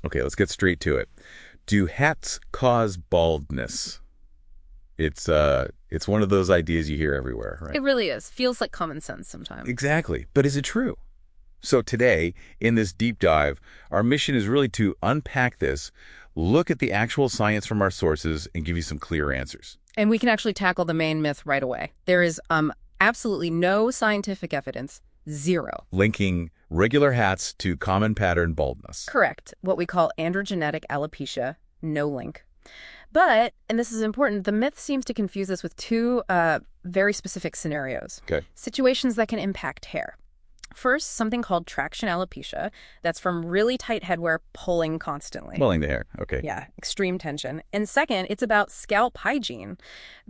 Okay, let's get straight to it. Do hats cause baldness? It's one of those ideas you hear everywhere, right? It really is. Feels like common sense sometimes. Exactly. But is it true? So today, in this deep dive, our mission is really to unpack this, look at the actual science from our sources, and give you some clear answers. And we can actually tackle the main myth right away. There is absolutely no scientific evidence, zero. Linking regular hats to common pattern baldness. Correct. What we call androgenetic alopecia, no link. But, and this is important, the myth seems to confuse us with two very specific scenarios. Okay. Situations that can impact hair. First, something called traction alopecia. That's from really tight headwear pulling constantly. Pulling the hair. Okay. Yeah, extreme tension. And second, it's about scalp hygiene.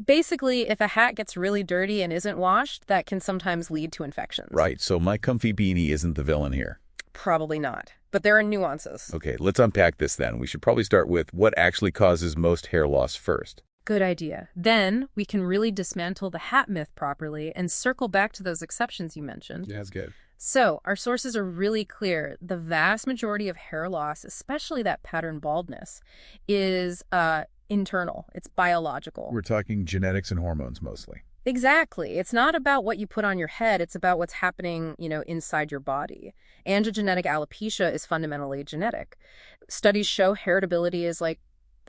Basically, if a hat gets really dirty and isn't washed, that can sometimes lead to infections. Right. So my comfy beanie isn't the villain here. Probably not. But there are nuances. Okay, let's unpack this then. We should probably start with what actually causes most hair loss first. Good idea. Then we can really dismantle the hat myth properly and circle back to those exceptions you mentioned. Yeah, that's good. So our sources are really clear. The vast majority of hair loss, especially that pattern baldness, is internal. It's biological. We're talking genetics and hormones mostly. Exactly. It's not about what you put on your head. It's about what's happening, inside your body. Androgenetic alopecia is fundamentally genetic. Studies show heritability is like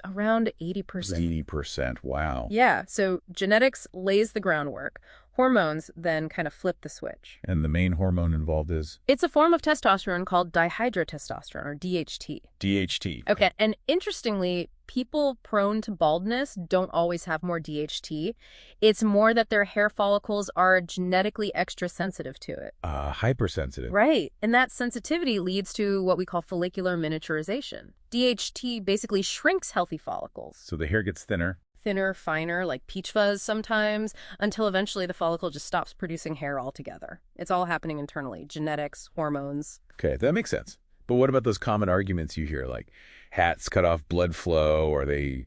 around 80%. 80%. Wow. Yeah. So genetics lays the groundwork. Hormones then kind of flip the switch. And the main hormone involved is? It's a form of testosterone called dihydrotestosterone, or DHT. DHT. Okay. And interestingly, people prone to baldness don't always have more DHT. It's more that their hair follicles are genetically extra sensitive to it. Hypersensitive. Right. And that sensitivity leads to what we call follicular miniaturization. DHT basically shrinks healthy follicles. So the hair gets thinner. Thinner, finer, like peach fuzz sometimes, until eventually the follicle just stops producing hair altogether. It's all happening internally. Genetics, hormones. Okay, that makes sense. But what about those common arguments you hear, like hats cut off blood flow or they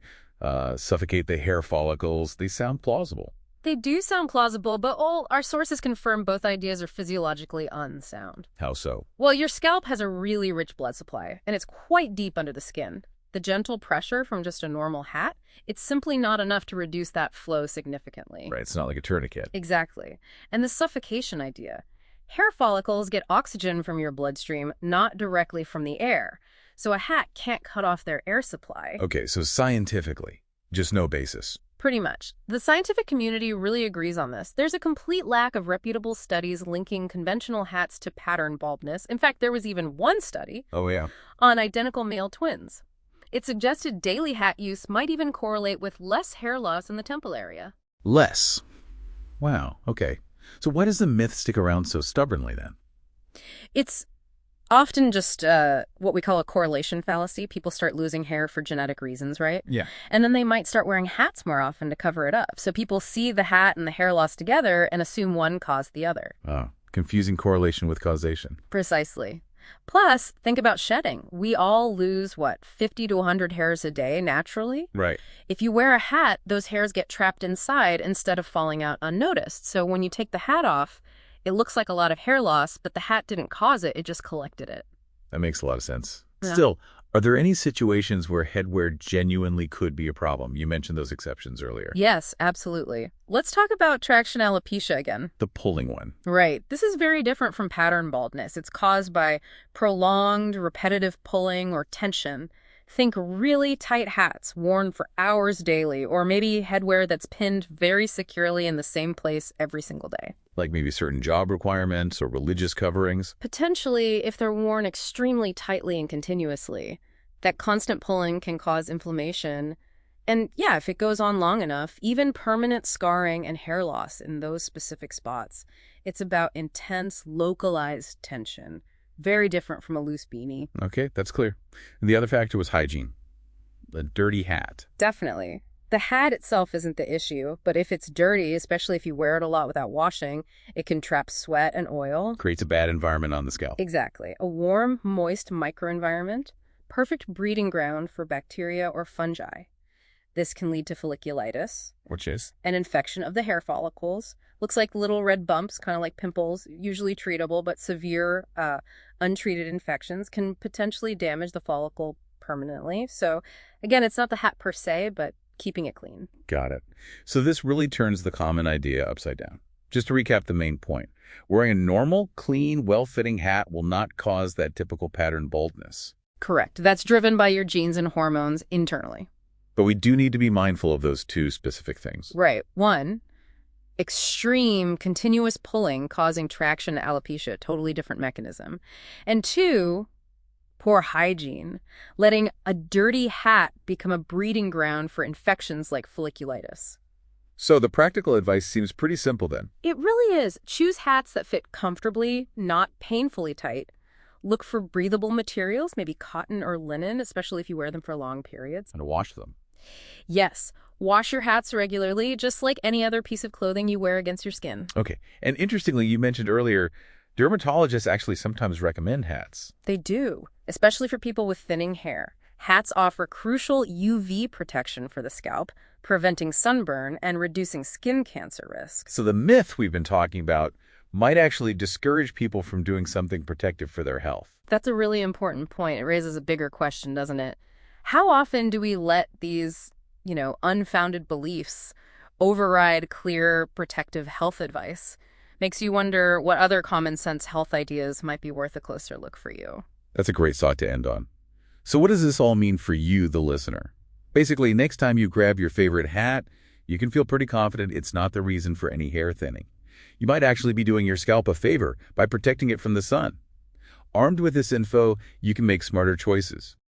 suffocate the hair follicles? They sound plausible. They do sound plausible, but all our sources confirm both ideas are physiologically unsound. How so? Well, your scalp has a really rich blood supply, and it's quite deep under the skin. The gentle pressure from just a normal hat, it's simply not enough to reduce that flow significantly. Right, it's not like a tourniquet. Exactly. And the suffocation idea. Hair follicles get oxygen from your bloodstream, not directly from the air. So a hat can't cut off their air supply. Okay, so scientifically, just no basis. Pretty much. The scientific community really agrees on this. There's a complete lack of reputable studies linking conventional hats to pattern baldness. In fact, there was even one study on identical male twins. It suggested daily hat use might even correlate with less hair loss in the temple area. Less? Wow, okay. So why does the myth stick around so stubbornly then? It's often just what we call a correlation fallacy. People start losing hair for genetic reasons, right? Yeah. And then they might start wearing hats more often to cover it up. So people see the hat and the hair loss together and assume one caused the other. Oh, confusing correlation with causation. Precisely. Plus, think about shedding. We all lose, 50 to 100 hairs a day naturally? Right. If you wear a hat, those hairs get trapped inside instead of falling out unnoticed. So when you take the hat off, it looks like a lot of hair loss, but the hat didn't cause it, it just collected it. That makes a lot of sense. Yeah. Still, are there any situations where headwear genuinely could be a problem? You mentioned those exceptions earlier. Yes, absolutely. Let's talk about traction alopecia again. The pulling one. Right. This is very different from pattern baldness. It's caused by prolonged, repetitive pulling or tension. Think really tight hats worn for hours daily, or maybe headwear that's pinned very securely in the same place every single day. Like maybe certain job requirements or religious coverings? Potentially, if they're worn extremely tightly and continuously. That constant pulling can cause inflammation. And yeah, if it goes on long enough, even permanent scarring and hair loss in those specific spots. It's about intense, localized tension. Very different from a loose beanie. Okay, that's clear. And the other factor was hygiene. A dirty hat. Definitely. The hat itself isn't the issue, but if it's dirty, especially if you wear it a lot without washing, it can trap sweat and oil. Creates a bad environment on the scalp. Exactly. A warm, moist microenvironment, perfect breeding ground for bacteria or fungi. This can lead to folliculitis. Which is? An infection of the hair follicles. Looks like little red bumps, kind of like pimples, usually treatable, but severe untreated infections can potentially damage the follicle permanently. So again, it's not the hat per se, but keeping it clean. Got it. So this really turns the common idea upside down. Just to recap the main point, wearing a normal, clean, well-fitting hat will not cause that typical pattern baldness. Correct. That's driven by your genes and hormones internally. But we do need to be mindful of those two specific things. Right. One, extreme continuous pulling causing traction to alopecia, totally different mechanism. And two, poor hygiene, letting a dirty hat become a breeding ground for infections like folliculitis. So the practical advice seems pretty simple then. It really is. Choose hats that fit comfortably, not painfully tight. Look for breathable materials, maybe cotton or linen, especially if you wear them for long periods. And to wash them. Yes, wash your hats regularly, just like any other piece of clothing you wear against your skin. Okay. And interestingly, you mentioned earlier, dermatologists actually sometimes recommend hats. They do, especially for people with thinning hair. Hats offer crucial UV protection for the scalp, preventing sunburn and reducing skin cancer risk. So the myth we've been talking about might actually discourage people from doing something protective for their health. That's a really important point. It raises a bigger question, doesn't it? How often do we let these, unfounded beliefs override clear protective health advice? Makes you wonder what other common sense health ideas might be worth a closer look for you. That's a great thought to end on. So what does this all mean for you, the listener? Basically, next time you grab your favorite hat, you can feel pretty confident it's not the reason for any hair thinning. You might actually be doing your scalp a favor by protecting it from the sun. Armed with this info, you can make smarter choices.